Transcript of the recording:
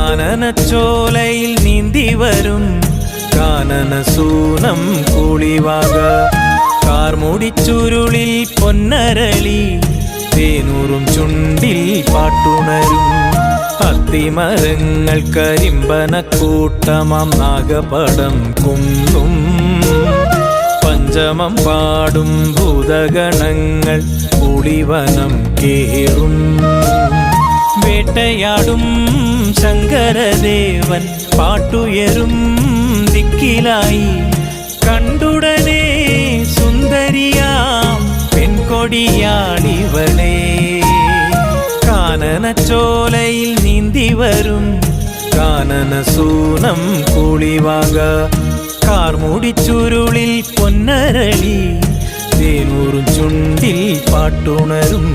കാനനച്ചോലയിൽ നീന്തി വരും കാനനസൂനം കൂളിവാക കാർമുടിച്ചുരുളിൽ പൊന്നരളി തേനൂറും ചുണ്ടിൽ പാട്ടുണരും അത്തിമരങ്ങൾ കരിമ്പനക്കൂട്ടമാം നാഗപടം കുന്നും പഞ്ചമം പാടും ഭൂതഗണങ്ങൾ പുളിവനം കേറും വേട്ടയാടും ശങ്കരദേവൻ പാട്ടുയരും ദിക്കിലായി കണ്ടുടനെ സുന്ദരിയാം പെൺകൊടിയാളിവളെ കാനനച്ചോലയിൽ നീന്തി വരും കാനനസൂനം കൂളിവാക കാർമുടിച്ചുരുളിൽ പൊന്നരളി തേനൂറും ചുണ്ടിൽ പാട്ടുണരും